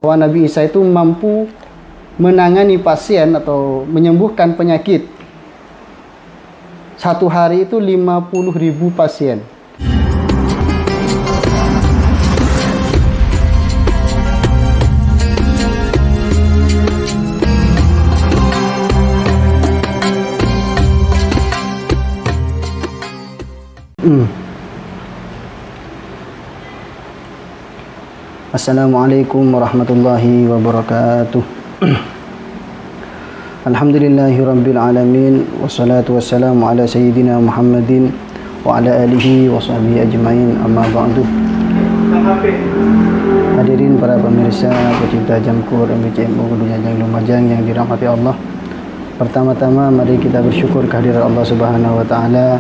bahwa Nabi Isa itu mampu menangani pasien atau menyembuhkan penyakit. Satu hari itu 50.000 pasien. Assalamualaikum warahmatullahi wabarakatuh. Alhamdulillahirabbil alamin wassalatu wassalamu ala sayyidina Muhammadin wa ala alihi wa sahbihi ajmain, amma ba'du. Hadirin para pemirsa pecinta Jamkur MBCMU Kudunya Jang Lumajang yang dirahmati Allah. Pertama-tama mari kita bersyukur kehadirat Allah Subhanahu wa taala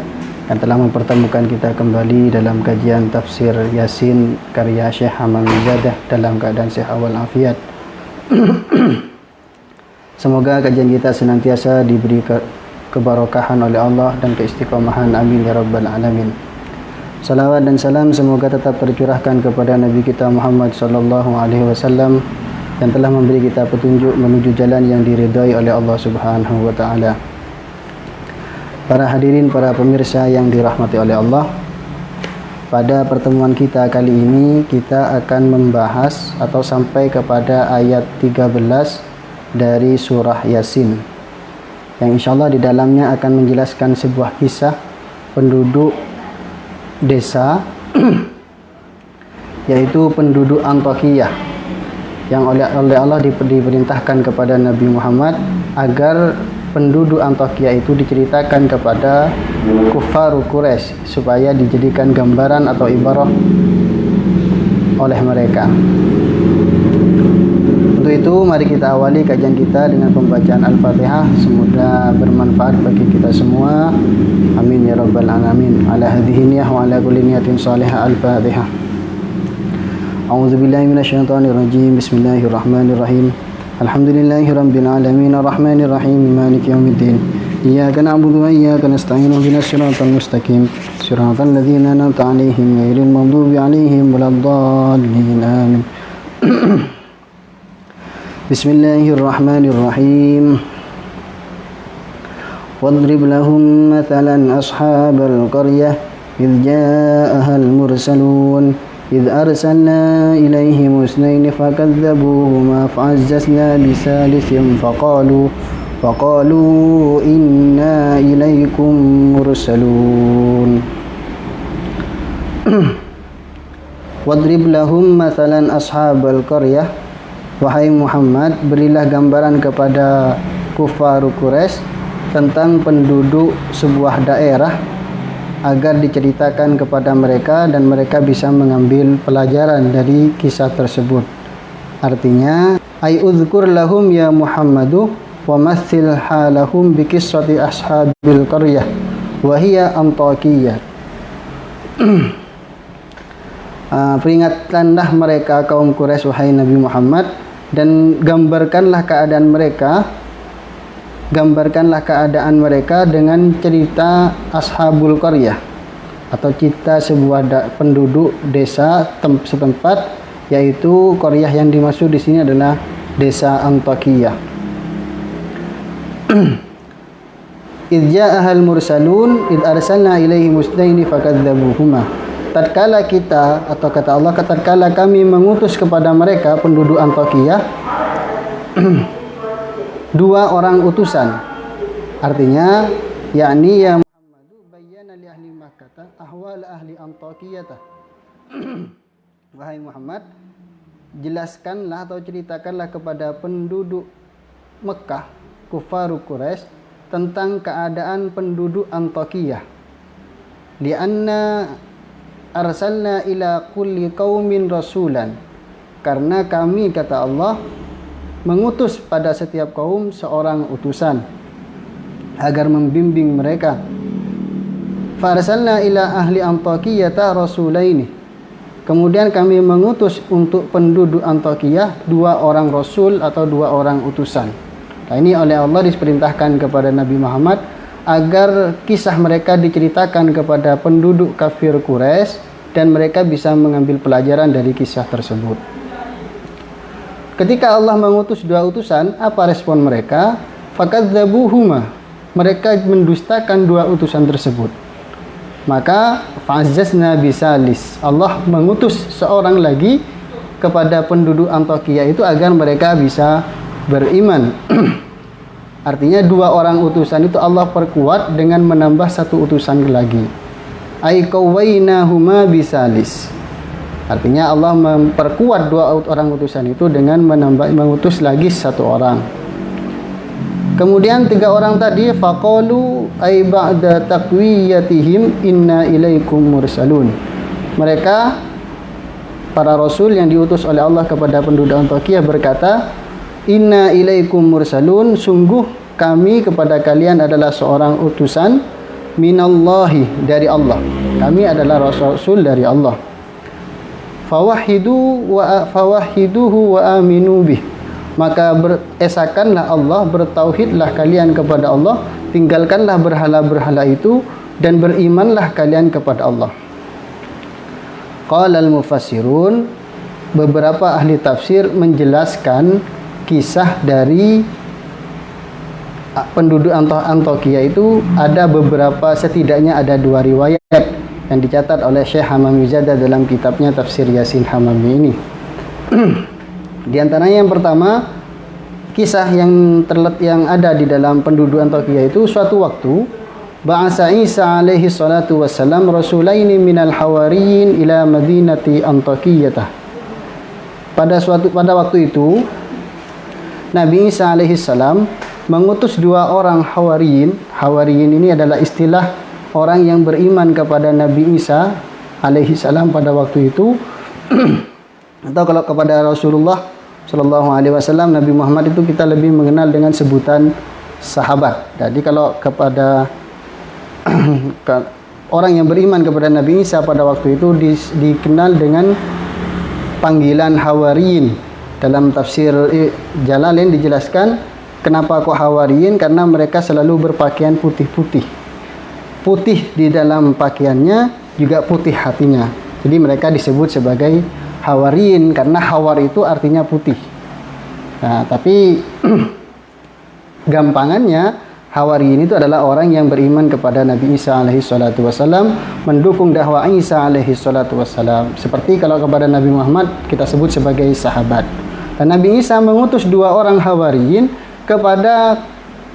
yang telah mempertemukan kita kembali dalam kajian tafsir Yasin karya Syekh Hamam Mizadah dalam keadaan sehat walafiat. Semoga kajian kita senantiasa diberi keberkahan oleh Allah dan keistiqomahan, amin ya rabbal alamin. Salawat dan salam semoga tetap tercurahkan kepada Nabi kita Muhammad sallallahu alaihi wasallam yang telah memberi kita petunjuk menuju jalan yang diridhai oleh Allah Subhanahu wa taala. Para hadirin, para pemirsa yang dirahmati oleh Allah, pada pertemuan kita kali ini kita akan membahas atau sampai kepada ayat 13 dari surah Yasin, yang insyaallah di dalamnya akan menjelaskan sebuah kisah penduduk desa yaitu penduduk Antakiyah yang oleh Allah diperintahkan kepada Nabi Muhammad agar penduduk Antakiyah itu diceritakan kepada kufar Quraisy supaya dijadikan gambaran atau ibarah oleh mereka. Untuk itu mari kita awali kajian kita dengan pembacaan Al-Fatihah. Semoga bermanfaat bagi kita semua. Amin ya rabbal alamin. Ala hadhihi niyyah wa ala kulli niyatin salihah. Al-Fatihah. A'udzubillahi minasyaitonir rajim. Bismillahirrahmanirrahim. Alhamdulillahirabbil alamin arrahmanir rahim maliki yaumiddin. Iyyaka na'budu wa iyyaka nasta'in ihdinas siratal mustaqim siratal ladzina an'amta 'alaihim ghairil maghdubi 'alaihim waladdallin. Amin. Bismillahirrahmanirrahim. Wadrib lahum mathalan ashabal qaryah idh ja'ahal mursalun إذ أرسلنا إليهم اثنين فكذبوهما فعززنا بثالث فقالوا إنا إليكم مرسلون. Wadrib lahum mathalan ashabal qaryah. Wahai Muhammad, berilah gambaran kepada kufar Quraisy tentang penduduk sebuah daerah agar diceritakan kepada mereka dan mereka bisa mengambil pelajaran dari kisah tersebut. Artinya, ay udhkur lahum ya Muhammadu wa mathil halahum bi qissati ashabil qaryah wa hiya Antakiyah. Peringatkanlah mereka kaum Quraisy wahai Nabi Muhammad, dan gambarkanlah keadaan mereka dengan cerita Ashabul Qaryah atau cerita sebuah penduduk desa setempat, yaitu Qaryah yang dimaksud di sini adalah desa Antakiyah. Idh ja'ahal mursalun idh arsalna ilaihim musnaini fakadzabuhuma. Tatkala kita, atau kata Allah, tatkala kami mengutus kepada mereka penduduk Antakiyah dua orang utusan. Artinya, yakni ya Muhammadu bayyana li ahli Makkah ahwal ahli Antakiyah. Wahai Muhammad, jelaskanlah atau ceritakanlah kepada penduduk Mekah, kufar Quraisy, tentang keadaan penduduk Antakiyah. Lianna arsalna ila kulli qaumin rasulan. Karena kami, kata Allah, mengutus pada setiap kaum seorang utusan agar membimbing mereka. Farsalna ila ahli Antakiyah rasulaini. Kemudian kami mengutus untuk penduduk Antakiyah dua orang rasul atau dua orang utusan. Nah, ini oleh Allah diperintahkan kepada Nabi Muhammad agar kisah mereka diceritakan kepada penduduk kafir Quraisy dan mereka bisa mengambil pelajaran dari kisah tersebut. ketika Allah mengutus dua utusan, apa respon mereka? Fakadzabuhuma, mereka mendustakan dua utusan tersebut. Maka fa'azzazna bisalis, Allah mengutus seorang lagi kepada penduduk Antakia itu agar mereka bisa beriman. Artinya dua orang utusan itu Allah perkuat dengan menambah satu utusan lagi. Ai qawainahuma bisalis. Artinya Allah memperkuat dua orang utusan itu dengan mengutus lagi satu orang. Kemudian tiga orang tadi faqalu ay ba'da taqwiyatihim inna ilaikum mursalun. Mereka para rasul yang diutus oleh Allah kepada penduduk Antakia berkata, inna ilaikum mursalun, sungguh kami kepada kalian adalah seorang utusan minallahi, dari Allah. Kami adalah rasul dari Allah. Fawahiduhu wa aminu bih, maka beresakanlah Allah, bertauhidlah kalian kepada Allah, tinggalkanlah berhala-berhala itu dan berimanlah kalian kepada Allah. Qala al-mufassirun, beberapa ahli tafsir menjelaskan kisah dari penduduk Antakia itu ada beberapa, setidaknya ada dua riwayat yang dicatat oleh Syekh Hamami Zada dalam kitabnya Tafsir Yasin Hamami ini. Di antaranya yang pertama, kisah yang ada di dalam penduduk Antakia itu, suatu waktu ba'asa Isa alaihi salatu wassalam rasulaini minal hawariyin ila madinati Antakiyatah. Pada waktu itu Nabi Isa alaihi salam mengutus dua orang hawariyin. Hawariyin ini adalah istilah orang yang beriman kepada Nabi Isa alaihi salam pada waktu itu. Atau kalau kepada Rasulullah sallallahu alaihi wasallam, Nabi Muhammad itu kita lebih mengenal dengan sebutan sahabat. Jadi kalau kepada orang yang beriman kepada Nabi Isa pada waktu itu dikenal dengan panggilan hawariyin. Dalam tafsir Jalalain dijelaskan kenapa kok hawariyin, karena mereka selalu berpakaian putih-putih. Putih di dalam pakaiannya, juga putih hatinya. Jadi mereka disebut sebagai hawariyin karena hawar itu artinya putih. Nah, tapi gampangannya hawariyin itu adalah orang yang beriman kepada Nabi Isa alaihi salatu wassalam, mendukung dakwah Isa alaihi salatu wassalam. Seperti kalau kepada Nabi Muhammad kita sebut sebagai sahabat. Dan Nabi Isa mengutus dua orang hawariyin kepada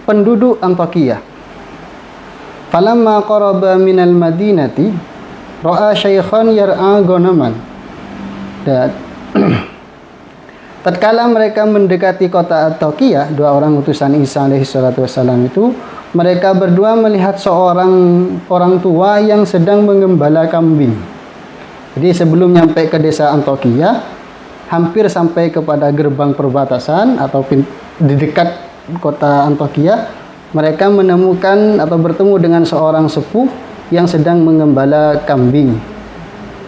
penduduk Antakia. Falamma qaraba minal madinati ra'a syaikhan yar'a ghanaman. Dan tatkala mereka mendekati kota Antakia, dua orang utusan Isa alaihi salatu wassalam itu, mereka berdua melihat seorang orang tua yang sedang menggembala kambing. Jadi sebelum nyampe ke desa Antakia, hampir sampai kepada gerbang perbatasan atau di dekat kota Antakia, mereka menemukan atau bertemu dengan seorang sepuh yang sedang menggembala kambing.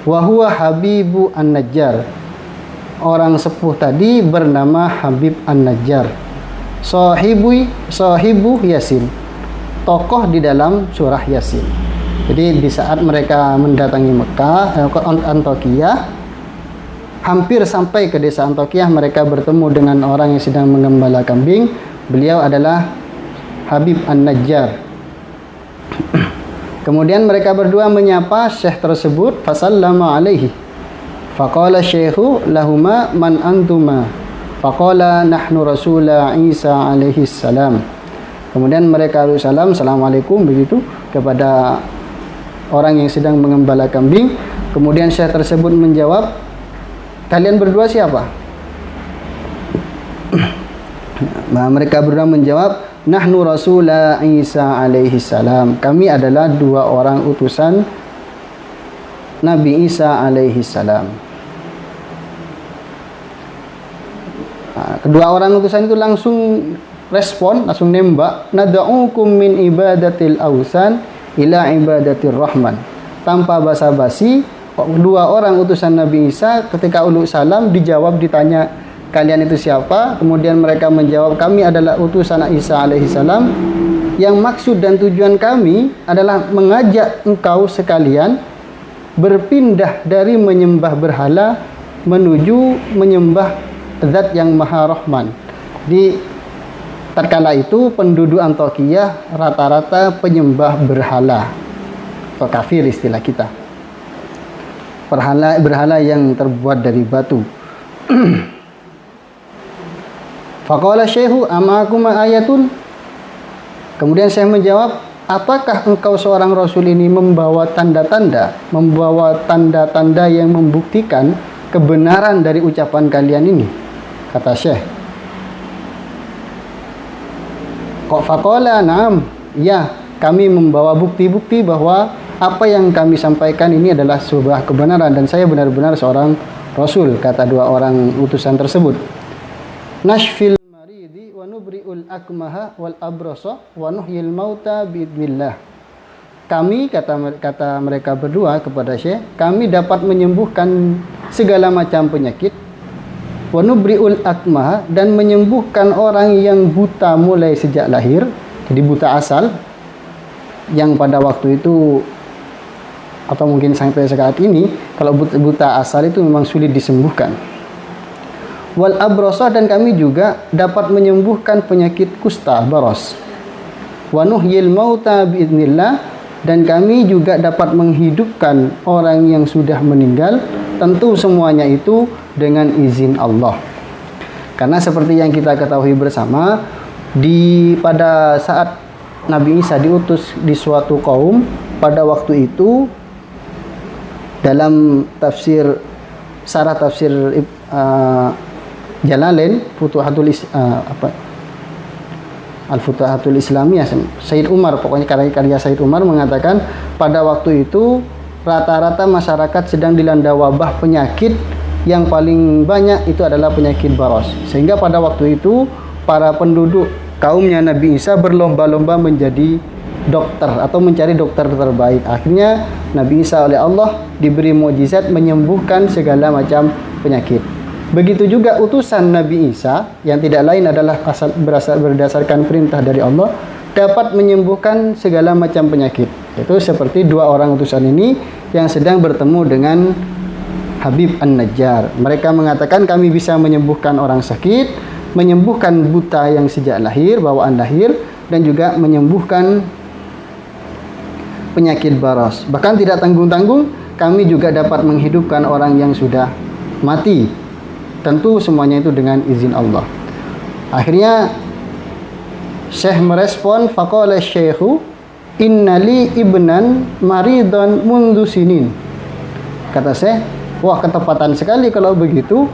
Wa huwa Habibu An-Najjar. Orang sepuh tadi bernama Habib An-Najjar. Sahibu Yasin. Tokoh di dalam surah Yasin. Jadi di saat mereka mendatangi Mekah, Antakia, hampir sampai ke desa Antakia, mereka bertemu dengan orang yang sedang menggembala kambing. Beliau adalah Habib An-Najjar. Kemudian mereka berdua menyapa syekh tersebut, fasallama alaihi. Faqala syekhu lahuma man antuma. Faqala nahnu rasula Isa alaihi salam. Kemudian mereka salam, assalamualaikum begitu kepada orang yang sedang mengembala kambing. Kemudian syekh tersebut menjawab, kalian berdua siapa? Nah, mereka berdua menjawab, nahnu rasula Isa alaihi salam. Kami adalah dua orang utusan Nabi Isa alaihi salam. Nah, kedua orang utusan itu langsung respon, langsung nembak, nad'ukum min ibadatil ausan ila ibadatir rahman. Tanpa basa-basi, dua orang utusan Nabi Isa ketika uluk salam dijawab, ditanya, kalian itu siapa? Kemudian mereka menjawab, kami adalah utusan Isa alaihi salam. Yang maksud dan tujuan kami adalah mengajak engkau sekalian berpindah dari menyembah berhala menuju menyembah zat yang maha rahman. Di tatkala itu penduduk Antakya rata-rata penyembah berhala atau kafir istilah kita. Berhala yang terbuat dari batu. Faqala syekhu am'akuma ayatun. Kemudian saya menjawab, apakah engkau seorang rasul ini membawa tanda-tanda yang membuktikan kebenaran dari ucapan kalian ini? Kata Syekh. Kok faqala na'am, ya, kami membawa bukti-bukti bahwa apa yang kami sampaikan ini adalah sebuah kebenaran dan saya benar-benar seorang rasul, kata dua orang utusan tersebut. Nashfil maridi wa nubri'ul akmaha wal abrasa wa nuhyil mauta biidznillah. Kami, kata mereka berdua kepada Syekh, kami dapat menyembuhkan segala macam penyakit, wa nubri'ul akmaha, dan menyembuhkan orang yang buta mulai sejak lahir, jadi buta asal, yang pada waktu itu atau mungkin sampai saat ini, kalau buta asal itu memang sulit disembuhkan. Wal abrasa, dan kami juga dapat menyembuhkan penyakit kusta, baros. Wa nuhyil mauta biidznillah, dan kami juga dapat menghidupkan orang yang sudah meninggal, tentu semuanya itu dengan izin Allah. Karena seperti yang kita ketahui bersama, pada saat Nabi Isa diutus di suatu kaum, pada waktu itu dalam sarah tafsir Jalalain Al-Futuhatul Islamiyah, Sayyid Umar, pokoknya karya Sayyid Umar mengatakan pada waktu itu rata-rata masyarakat sedang dilanda wabah penyakit yang paling banyak itu adalah penyakit baros, sehingga pada waktu itu para penduduk kaumnya Nabi Isa berlomba-lomba menjadi dokter atau mencari dokter terbaik. Akhirnya Nabi Isa oleh Allah diberi mukjizat menyembuhkan segala macam penyakit. Begitu juga utusan Nabi Isa yang tidak lain adalah berdasarkan perintah dari Allah, dapat menyembuhkan segala macam penyakit. Itu seperti dua orang utusan ini yang sedang bertemu dengan Habib An-Najjar. Mereka mengatakan kami bisa menyembuhkan orang sakit, menyembuhkan buta yang sejak lahir, bawaan lahir, dan juga menyembuhkan penyakit baros. Bahkan tidak tanggung-tanggung, kami juga dapat menghidupkan orang yang sudah mati. Tentu semuanya itu dengan izin Allah. Akhirnya Syekh merespon, faqala syekhu innali ibnan maridon mundu sinin. Kata Syekh, wah ketepatan sekali kalau begitu.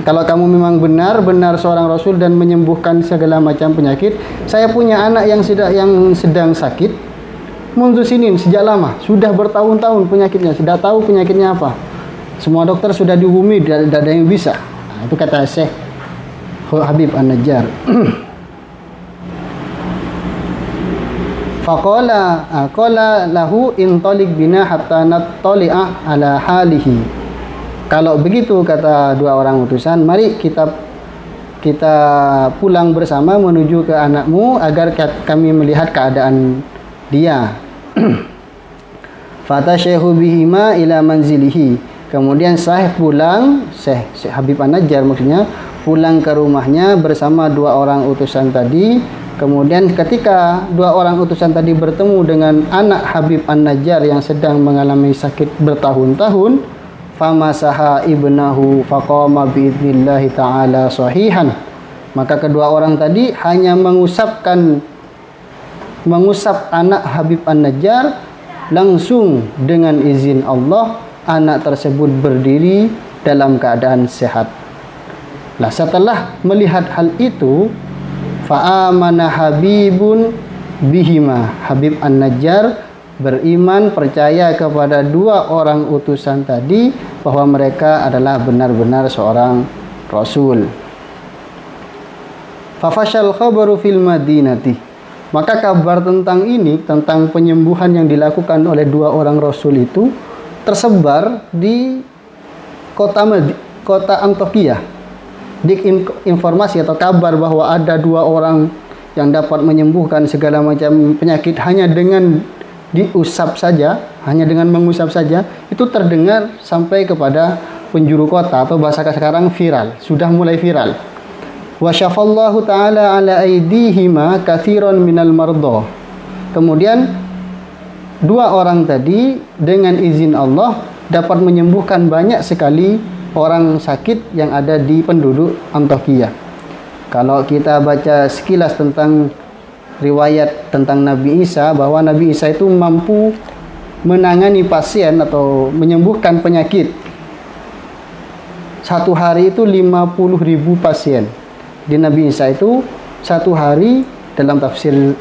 Kalau kamu memang benar seorang rasul dan menyembuhkan segala macam penyakit, saya punya anak yang sedang sakit mundu sinin, sejak lama, sudah bertahun-tahun penyakitnya, sudah tahu penyakitnya apa. Semua dokter sudah dihubungi, tidak ada yang bisa. Nah, itu kata Syekh Habib An-Najjar. Faqala lahu intaliq bina hatta nattali'a ala halihi. Kalau begitu, kata dua orang utusan, mari kita pulang bersama menuju ke anakmu agar kami melihat keadaan dia. Fata syekhu bihima ila manzilihi. Kemudian Syekh Habib An-Najjar maksudnya pulang ke rumahnya bersama dua orang utusan tadi. Kemudian ketika dua orang utusan tadi bertemu dengan anak Habib An-Najjar yang sedang mengalami sakit bertahun-tahun, famasaha ibnahu faqama biidznillah ta'ala sahihan. Maka kedua orang tadi hanya mengusap anak Habib An-Najjar, langsung dengan izin Allah anak tersebut berdiri dalam keadaan sehat. Nah, setelah melihat hal itu, fa'amana Habibun bihima. Habib An-Najjar beriman, percaya kepada dua orang utusan tadi bahwa mereka adalah benar-benar seorang rasul. Fafashal khabaru fil madinati. Maka kabar tentang ini, tentang penyembuhan yang dilakukan oleh dua orang rasul itu tersebar di kota Antakya. Informasi atau kabar bahwa ada dua orang yang dapat menyembuhkan segala macam penyakit hanya dengan diusap saja, hanya dengan mengusap saja, itu terdengar sampai kepada penjuru kota, atau bahasa sekarang viral, sudah mulai viral. Wa syafallahu ta'ala ala aidihima katsiran minal marda. Kemudian dua orang tadi dengan izin Allah dapat menyembuhkan banyak sekali orang sakit yang ada di penduduk Antioquia. Kalau kita baca sekilas tentang riwayat tentang Nabi Isa, bahwa Nabi Isa itu mampu menangani pasien atau menyembuhkan penyakit. Satu hari itu 50.000 pasien. Di Nabi Isa itu satu hari, dalam tafsir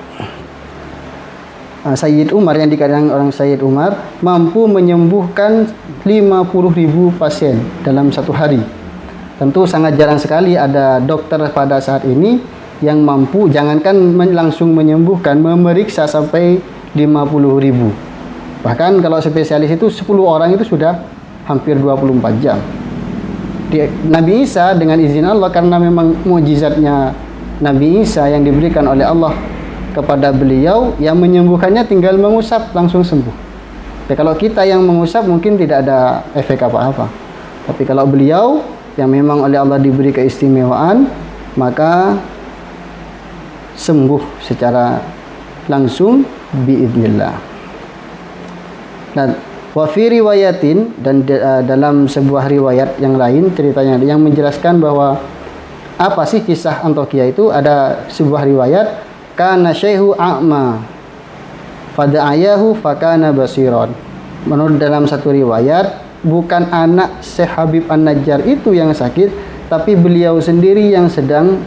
Sayyid Umar yang dikatakan orang Sayyid Umar, mampu menyembuhkan 50.000 pasien dalam satu hari. Tentu sangat jarang sekali ada dokter pada saat ini yang mampu, jangankan langsung menyembuhkan, memeriksa sampai 50.000. Bahkan kalau spesialis itu 10 orang itu sudah hampir 24 jam. Nabi Isa dengan izin Allah, karena memang mukjizatnya Nabi Isa yang diberikan oleh Allah kepada beliau, yang menyembuhkannya tinggal mengusap langsung sembuh. Ya, kalau kita yang mengusap mungkin tidak ada efek apa-apa. Tapi kalau beliau yang memang oleh Allah diberi keistimewaan, maka sembuh secara langsung biidznillah. Nah, wa fi riwayatin, dan dalam sebuah riwayat yang lain ceritanya yang menjelaskan bahwa apa sih kisah Antioquia itu, ada sebuah riwayat, kana syaihu a'ma fada'ayahu fakana basiron. Menurut dalam satu riwayat, bukan anak Syekh Habib An-Najjar itu yang sakit, tapi beliau sendiri yang sedang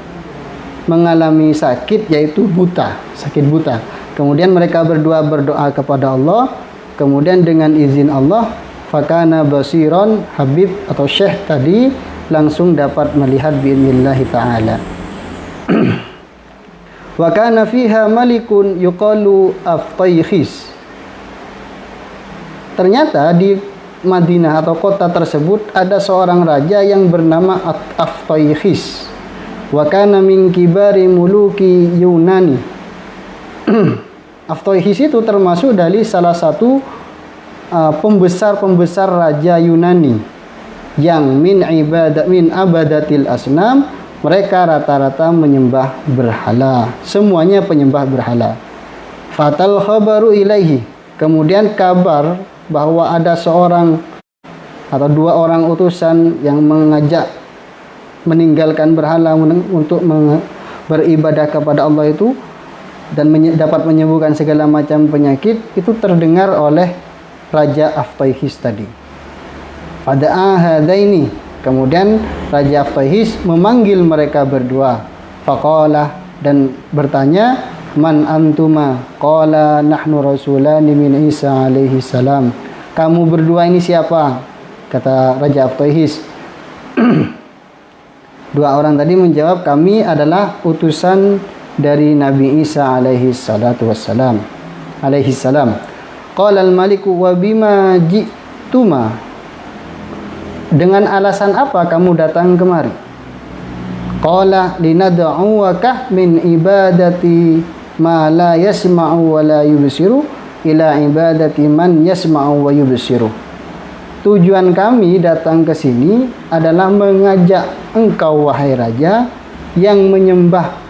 mengalami sakit, yaitu buta, sakit buta. Kemudian mereka berdua berdoa kepada Allah. Kemudian dengan izin Allah, fakana basiron, Habib atau Syekh tadi langsung dapat melihat bi'idznillah ta'ala. Wa kana fiha malikun yuqalu Aftaykhis. Ternyata di Madinah atau kota tersebut ada seorang raja yang bernama Aftaykhis. Wa kana min kibari muluki Yunani. Aftaykhis itu termasuk dari salah satu pembesar-pembesar raja Yunani yang min abadatil asnam, mereka rata-rata menyembah berhala, semuanya penyembah berhala. Fatal khabaru ilaihi, kemudian kabar bahwa ada seorang atau dua orang utusan yang mengajak meninggalkan berhala untuk beribadah kepada Allah itu, dan dapat menyembuhkan segala macam penyakit, itu terdengar oleh Raja Aftaykhis tadi. Pada ahadaini, kemudian Raja Aftaykhis memanggil mereka berdua. Faqala, dan bertanya, man antuma? Qala nahnu rasulani min Isa alaihi salam. Kamu berdua ini siapa? Kata Raja Aftaykhis. Dua orang tadi menjawab, kami adalah utusan dari Nabi Isa alaihi salatu wassalam. Alaihi salam. Qala al-maliku wa bima ji'tuma? Dengan alasan apa kamu datang kemari? Qala linad'uwaka min ibadati ma la yasma'u wa la yubsiru ila ibadati man yasma'u wa yubsiru. Tujuan kami datang ke sini adalah mengajak engkau, wahai raja, yang menyembah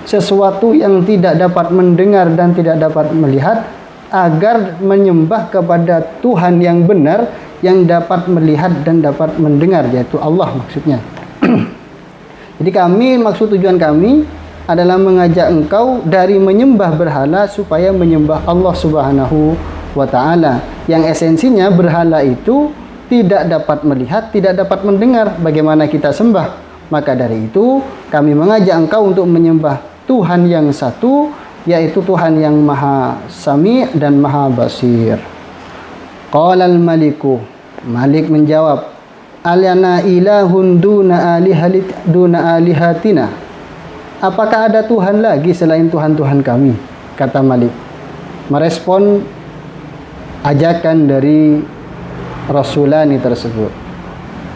sesuatu yang tidak dapat mendengar dan tidak dapat melihat, agar menyembah kepada Tuhan yang benar, yang dapat melihat dan dapat mendengar, yaitu Allah maksudnya. Jadi tujuan kami adalah mengajak engkau dari menyembah berhala supaya menyembah Allah Subhanahu wa ta'ala, yang esensinya berhala itu tidak dapat melihat, tidak dapat mendengar, bagaimana kita sembah. Maka dari itu kami mengajak engkau untuk menyembah Tuhan yang satu, yaitu Tuhan yang maha sami dan maha basir. Qala al-maliku, Malik menjawab, alana ilahun duna alihatina? Apakah ada Tuhan lagi selain Tuhan-Tuhan kami? Kata Malik, merespon ajakan dari Rasulani tersebut.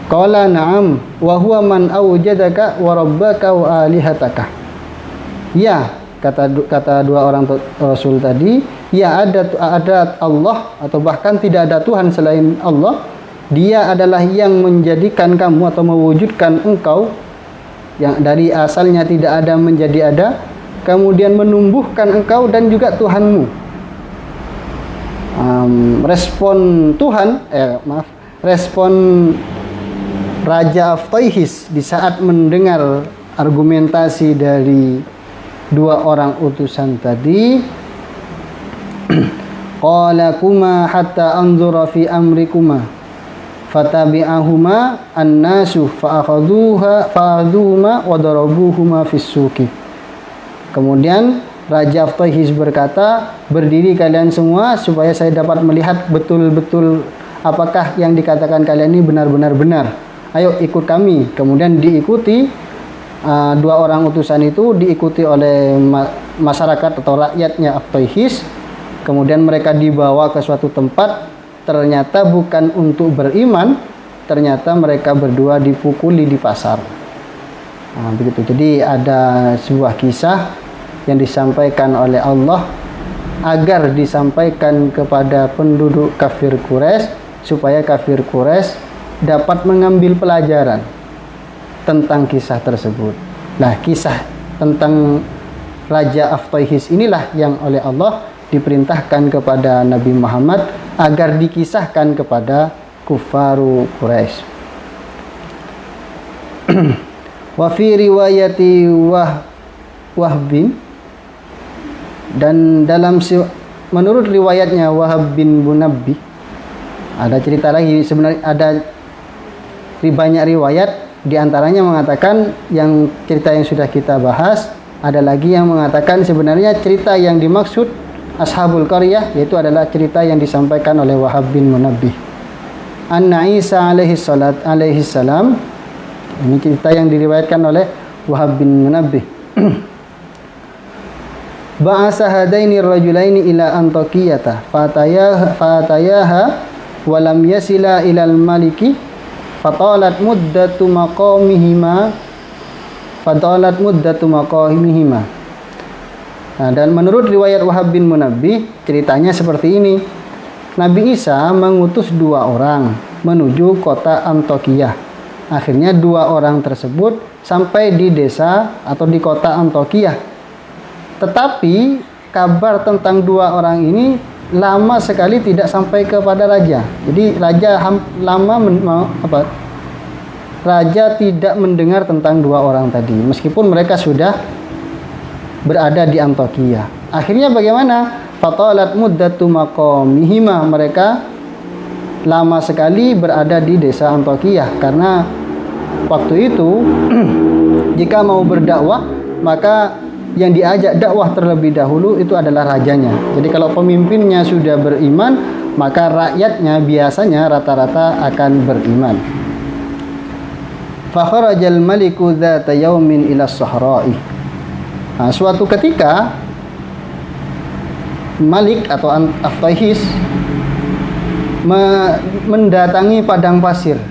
Qala na'am wa huwa man awjadaka wa rabbaka wa alihataka. Ya, kata dua orang Rasul tadi, ya ada Allah, atau bahkan tidak ada Tuhan selain Allah, Dia adalah yang menjadikan kamu atau mewujudkan engkau yang dari asalnya tidak ada menjadi ada, kemudian menumbuhkan engkau dan juga Tuhanmu. Respon Tuhan, respon Raja Aftaihis di saat mendengar argumentasi dari dua orang utusan tadi, qala kuma hatta anzura fi amrikuma fatabi'ahuma an-nasu fa'akhadhuhuma wa darabuhuma fis suqi. Kemudian Raja Aftaihis berkata, berdiri kalian semua supaya saya dapat melihat betul-betul apakah yang dikatakan kalian ini benar-benar benar. Ayo ikut kami. Kemudian diikuti dua orang utusan itu, diikuti oleh masyarakat atau rakyatnya Aftaihis. Kemudian mereka dibawa ke suatu tempat, ternyata bukan untuk beriman, ternyata mereka berdua dipukuli di pasar. Begitu. Jadi ada sebuah kisah yang disampaikan oleh Allah agar disampaikan kepada penduduk kafir Quraisy supaya kafir Quraisy dapat mengambil pelajaran tentang kisah tersebut. Nah, kisah tentang Raja Aftaihis inilah yang oleh Allah diperintahkan kepada Nabi Muhammad agar dikisahkan kepada kufaru Quraisy. Wa fi riwayati Wahbin, dan menurut riwayatnya Wahab bin Munabbi, ada cerita lagi, sebenarnya ada banyak riwayat, diantaranya mengatakan yang cerita yang sudah kita bahas, ada lagi yang mengatakan sebenarnya cerita yang dimaksud Ashabul Qaryah yaitu adalah cerita yang disampaikan oleh Wahab bin Munabbi. Anna Isa alaihi salam, ini cerita yang diriwayatkan oleh Wahab bin Munabbi. Ba'asa hadaini rajulaini ila Antaqiyata fatayaha wa lam yasila ilal maliki fatalat muddatu maqamihima. Nah, dan menurut riwayat Wahab bin Munabbi, ceritanya seperti ini. Nabi Isa mengutus dua orang menuju kota Antokiyah. Akhirnya dua orang tersebut sampai di desa atau di kota Antokiyah. Tetapi kabar tentang dua orang ini lama sekali tidak sampai kepada raja. Jadi raja tidak mendengar tentang dua orang tadi, meskipun mereka sudah berada di Antokiyah. Akhirnya bagaimana? Fatalat muddatu maqamihima, mereka lama sekali berada di desa Antokiyah karena waktu itu jika mau berdakwah maka yang diajak dakwah terlebih dahulu itu adalah rajanya. Jadi kalau pemimpinnya sudah beriman, maka rakyatnya biasanya rata-rata akan beriman. Fa kharajal maliku dzata yaumin ila as-sahra'i. Nah, suatu ketika Malik atau Aftaihis mendatangi padang pasir.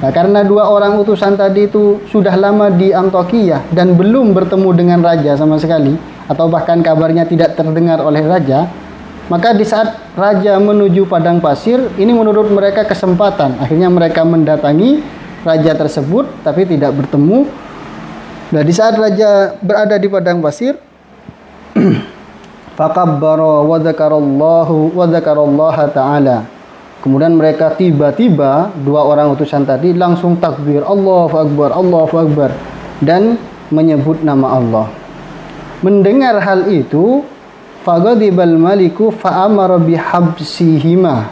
Nah, karena dua orang utusan tadi itu sudah lama di Antokiyah dan belum bertemu dengan raja sama sekali, atau bahkan kabarnya tidak terdengar oleh raja, maka di saat raja menuju padang pasir, ini menurut mereka kesempatan. Akhirnya mereka mendatangi raja tersebut tapi tidak bertemu. Nah, di saat raja berada di padang pasir, fakabbara wa dzakarallaha ta'ala. Kemudian mereka tiba-tiba dua orang utusan tadi langsung takbir, Allahu Akbar, Allahu Akbar, dan menyebut nama Allah. Mendengar hal itu, faghadibal maliku fa'amara bihabsihima.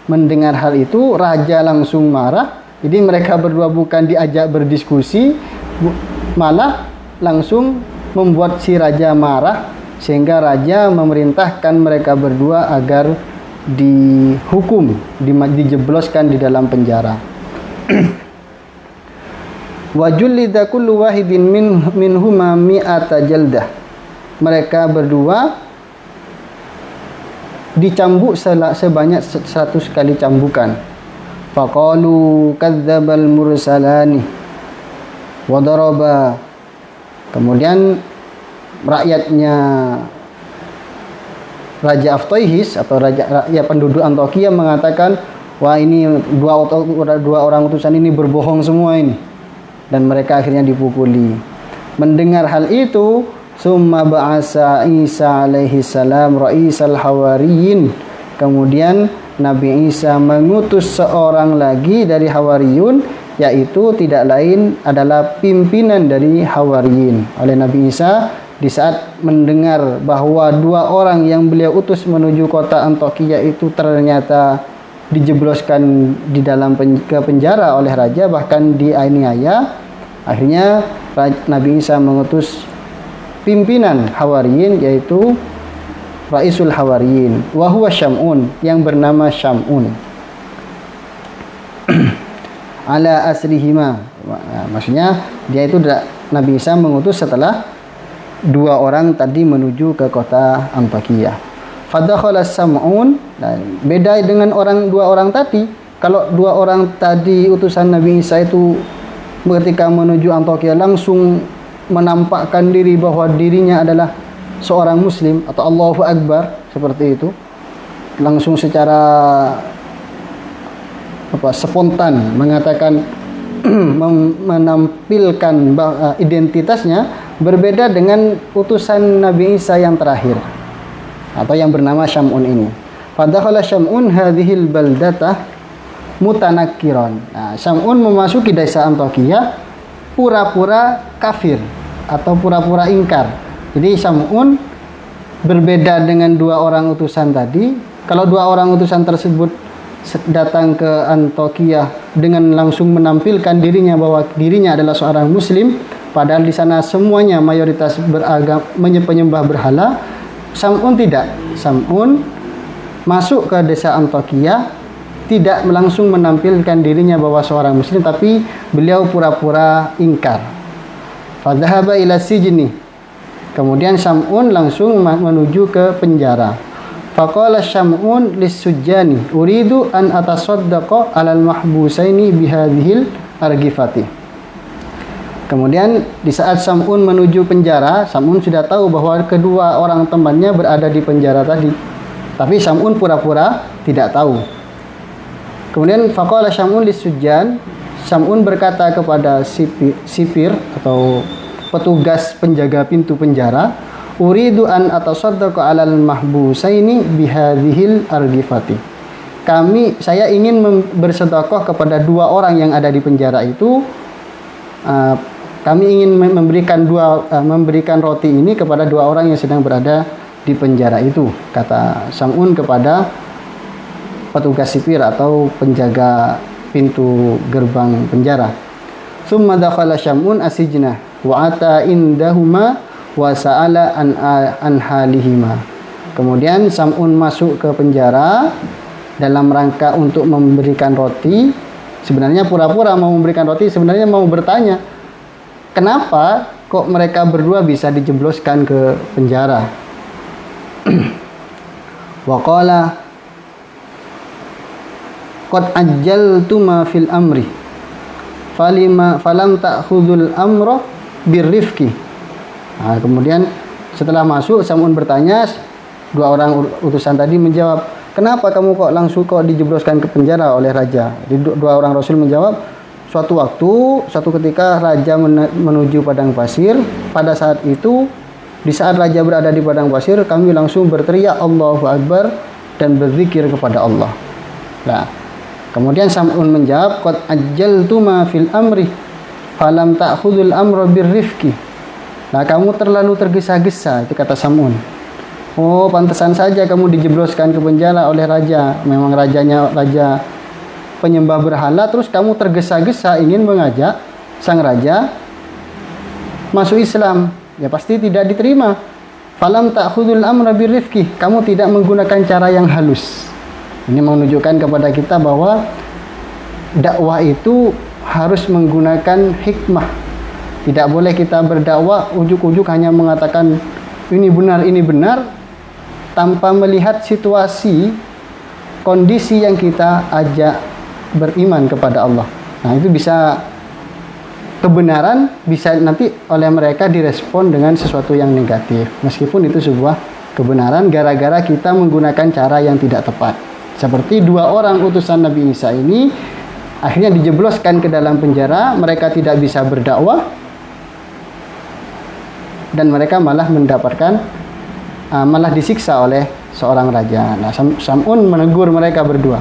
Mendengar hal itu, raja langsung marah. Jadi mereka berdua bukan diajak berdiskusi, malah langsung membuat si raja marah, sehingga raja memerintahkan mereka berdua agar dihukum, dijebloskan di dalam penjara. Wa jullida kullu wahidin minhuma mi'ata jaldah. Mereka berdua dicambuk sebanyak 100 kali cambukan. Faqalu kadzdzabal mursalani wa daraba. Kemudian rakyatnya Raja Aftaihis atau raja penduduk Antokiyah mengatakan, wah ini dua orang utusan ini berbohong semua ini, dan mereka akhirnya dipukuli. Mendengar hal itu, summa ba'asa Isa alaihi salam raisal hawariyin. Kemudian Nabi Isa mengutus seorang lagi dari Hawariyun, yaitu tidak lain adalah pimpinan dari Hawariyin. Oleh Nabi Isa, di saat mendengar bahwa dua orang yang beliau utus menuju kota Antioquia itu ternyata dijebloskan di dalam penjara oleh raja, bahkan dianiaya, akhirnya Nabi Isa mengutus pimpinan Hawariyin, yaitu Raisul Hawariyin, wa huwa Syam'un, yang bernama Syam'un. Ala asrihima, maksudnya dia itu Nabi Isa mengutus setelah dua orang tadi menuju ke kota Antioquia. Fadakhala Sam'un, beda dengan dua orang tadi. Kalau dua orang tadi utusan Nabi Isa itu ketika menuju Antioquia langsung menampakkan diri bahwa dirinya adalah seorang muslim atau Allahu Akbar, seperti itu, langsung secara spontan mengatakan menampilkan identitasnya, berbeda dengan utusan Nabi Isa yang terakhir atau yang bernama Syam'un ini. Fadakhala Syam'un hadhil baldatah mutanakkiran. Nah, Syam'un memasuki desa Antioquia pura-pura kafir atau pura-pura ingkar. Jadi Syam'un berbeda dengan dua orang utusan tadi. Kalau dua orang utusan tersebut datang ke Antioquia dengan langsung menampilkan dirinya bahwa dirinya adalah seorang muslim, padahal di sana semuanya mayoritas beragama penyembah berhala. Syam'un tidak. Syam'un masuk ke desa Antioquia tidak langsung menampilkan dirinya bahwa seorang muslim, tapi beliau pura-pura ingkar. Fadhahaba ila sijni. Kemudian Syam'un langsung menuju ke penjara. Faqala Syam'un lis-sujjani, uridu an atasaddaqa 'alal mahbusaini bihadhil argifati. Kemudian di saat Syam'un menuju penjara, Syam'un sudah tahu bahwa kedua orang temannya berada di penjara tadi. Tapi Syam'un pura-pura tidak tahu. Kemudian faqala Syam'un lis-sujjan, Syam'un berkata kepada sipir atau petugas penjaga pintu penjara, uridu an atasaddaqa 'alal mahbusaini bihadhil argifati. Saya ingin bersedekah kepada dua orang yang ada di penjara itu. Kami ingin memberikan roti ini kepada dua orang yang sedang berada di penjara itu, kata Syam'un kepada petugas sipir atau penjaga pintu gerbang penjara. Tsumma dakhala Syam'un asijna wa ata indahuma wa sa'ala an halihima. Kemudian Syam'un masuk ke penjara dalam rangka untuk memberikan roti. Sebenarnya pura-pura mau memberikan roti, sebenarnya mau bertanya, kenapa kok mereka berdua bisa dijebloskan ke penjara? Wa qala qad ajjaltu ma fil amri falam ta'khudul amra birrifqi. Nah, kemudian setelah masuk Syam'un bertanya, dua orang utusan tadi menjawab, kenapa kamu kok dijebloskan ke penjara oleh raja? Jadi dua orang rasul menjawab, suatu ketika raja menuju padang pasir. Pada saat itu, di saat raja berada di padang pasir, kami langsung berteriak Allahu Akbar dan berzikir kepada Allah. Nah, kemudian Syam'un menjawab, qad ajjaltu ma fil amri falam ta'khudul amra birrifqi. Nah, kamu terlalu tergesa-gesa, itu kata Syam'un. Oh, pantesan saja kamu dijebloskan ke penjara oleh raja. Memang raja penyembah berhala, terus kamu tergesa-gesa ingin mengajak sang raja masuk Islam. Ya pasti tidak diterima. Falam ta'khudul amra birrifqi. Kamu tidak menggunakan cara yang halus. Ini menunjukkan kepada kita bahwa dakwah itu harus menggunakan hikmah. Tidak boleh kita berdakwah ujuk-ujuk hanya mengatakan ini benar tanpa melihat situasi, kondisi yang kita ajak beriman kepada Allah. Nah, itu bisa kebenaran bisa nanti oleh mereka direspon dengan sesuatu yang negatif, meskipun itu sebuah kebenaran gara-gara kita menggunakan cara yang tidak tepat. Seperti dua orang utusan Nabi Isa ini akhirnya dijebloskan ke dalam penjara, mereka tidak bisa berdakwah dan mereka malah mendapatkan malah disiksa oleh seorang raja. Nah, Sam'un menegur mereka berdua.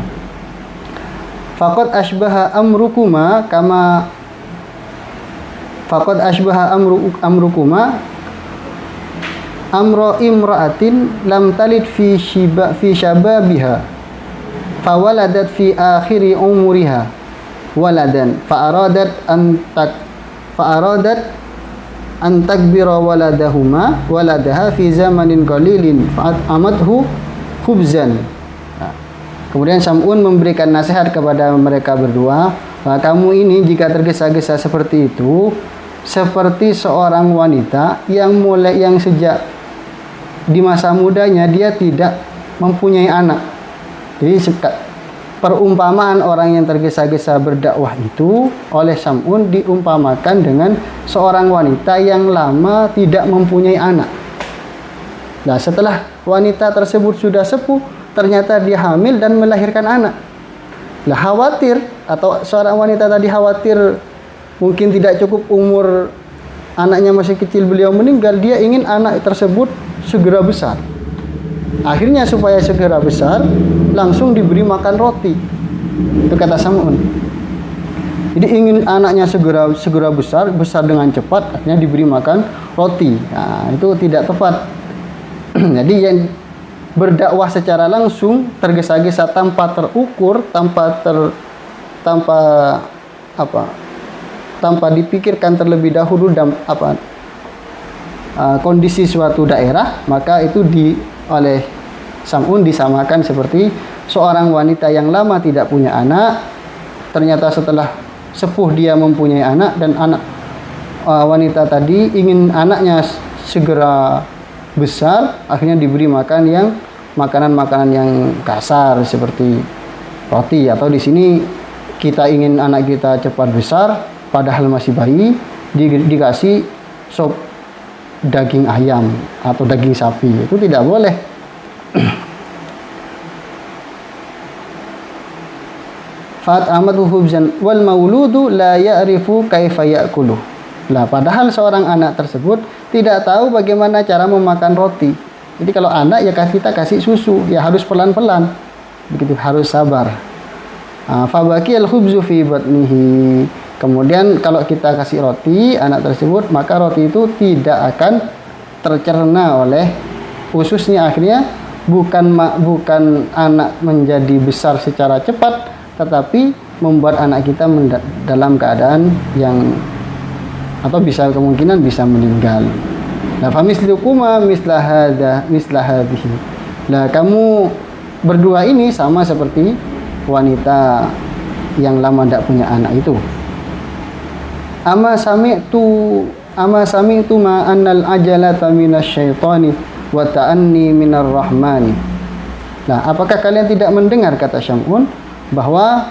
Faqad ashbaha amrukuma kama faqad ashbaha amrukuma amra imra'atin lam talid fi shababiha fawaladat fi akhiri umuriha waladan fa'aradat an takbira waladaha fi zamanin qalilin fa'amathu khubzan. Nah, kemudian Sam'un memberikan nasihat kepada mereka berdua, kamu ini jika tergesa-gesa seperti itu seperti seorang wanita yang sejak di masa mudanya dia tidak mempunyai anak. Jadi perumpamaan orang yang tergesa-gesa berdakwah itu oleh Sam'un diumpamakan dengan seorang wanita yang lama tidak mempunyai anak. Nah, setelah wanita tersebut sudah sepuh, ternyata dia hamil dan melahirkan anak. Nah, khawatir, atau seorang wanita tadi khawatir mungkin tidak cukup umur, anaknya masih kecil, beliau meninggal, dia ingin anak tersebut segera besar. Akhirnya supaya segera besar langsung diberi makan roti. Itu kata Sam'un. Jadi ingin anaknya segera besar dengan cepat, akhirnya diberi makan roti. Nah, itu tidak tepat. Jadi yang berdakwah secara langsung tergesa-gesa tanpa terukur, tanpa dipikirkan terlebih dahulu kondisi suatu daerah, maka itu oleh Sam'un disamakan seperti seorang wanita yang lama tidak punya anak, ternyata setelah sepuh dia mempunyai anak, dan wanita tadi ingin anaknya segera besar, akhirnya diberi makanan yang kasar seperti roti. Atau di sini kita ingin anak kita cepat besar padahal masih bayi, dikasih sop daging ayam atau daging sapi, itu tidak boleh. Fat amadu hubzan wal mauludu la ya'rifu kaifa ya'kulu. Nah, padahal seorang anak tersebut tidak tahu bagaimana cara memakan roti. Jadi kalau anak ya kita kasih susu, ya harus pelan-pelan, begitu, harus sabar. Fabaqiyal khubzu fi batnihi. Kemudian kalau kita kasih roti anak tersebut, maka roti itu tidak akan tercerna oleh ususnya. Akhirnya bukan anak menjadi besar secara cepat, tetapi membuat anak kita dalam keadaan atau kemungkinan bisa meninggal. Nah, famislukuma mislah hadhihi. Nah, kamu berdua ini sama seperti wanita yang lama tidak punya anak itu. Ama sami'tu ma annal ajalata minasyaitani wa ta'anni minar rahmani. Nah, apakah kalian tidak mendengar, kata Sam'un, bahwa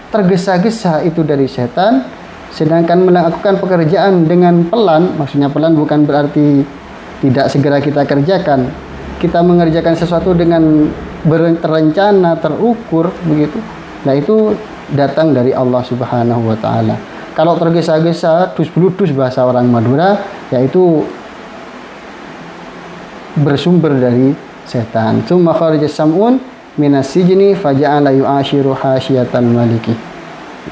tergesa-gesa itu dari setan, sedangkan melakukan pekerjaan dengan pelan, maksudnya pelan bukan berarti tidak segera kita kerjakan. Kita mengerjakan sesuatu dengan terencana, terukur, begitu. Nah, itu datang dari Allah Subhanahu wa taala. Kalau tergesa-gesa, dus-bludus bahasa orang Madura, yaitu bersumber dari setan. Tsumma kharaja Sam'un minas sijni faja'ala yu'ashiru hasyiatal maliki.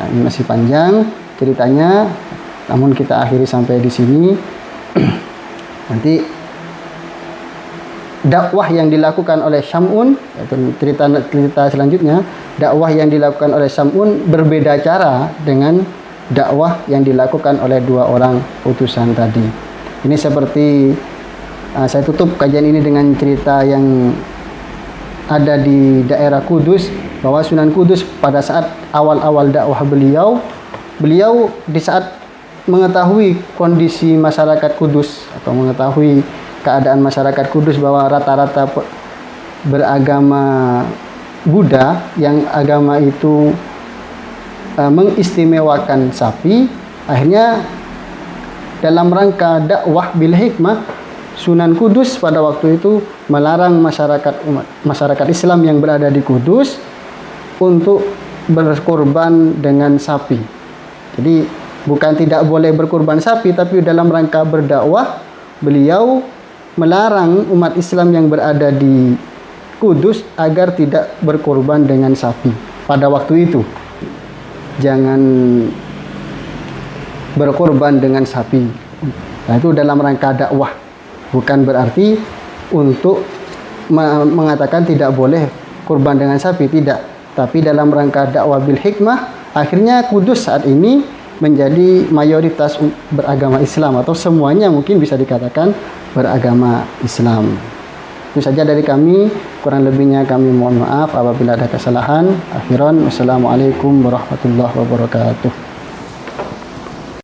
Nah, ini masih panjang ceritanya, namun kita akhiri sampai di sini. Nanti dakwah yang dilakukan oleh Sam'un, yaitu cerita selanjutnya, dakwah yang dilakukan oleh Sam'un berbeda cara dengan dakwah yang dilakukan oleh dua orang utusan tadi. Ini seperti saya tutup kajian ini dengan cerita yang ada di daerah Kudus, bahwa Sunan Kudus pada saat awal-awal dakwah beliau di saat mengetahui kondisi masyarakat Kudus atau mengetahui keadaan masyarakat Kudus bahwa rata-rata beragama Buddha, yang agama itu mengistimewakan sapi, akhirnya dalam rangka dakwah bil hikmah Sunan Kudus pada waktu itu melarang masyarakat Islam yang berada di Kudus untuk berkorban dengan sapi. Jadi bukan tidak boleh berkorban sapi, tapi dalam rangka berdakwah beliau melarang umat Islam yang berada di Kudus agar tidak berkorban dengan sapi pada waktu itu. Jangan berkorban dengan sapi. Nah, itu dalam rangka dakwah. Bukan berarti untuk mengatakan tidak boleh kurban dengan sapi, tidak. Tapi dalam rangka dakwah bil hikmah, akhirnya Kudus saat ini menjadi mayoritas beragama Islam, atau semuanya mungkin bisa dikatakan beragama Islam. Itu saja dari kami, kurang lebihnya kami mohon maaf apabila ada kesalahan. Akhiran, wassalamualaikum warahmatullahi wabarakatuh.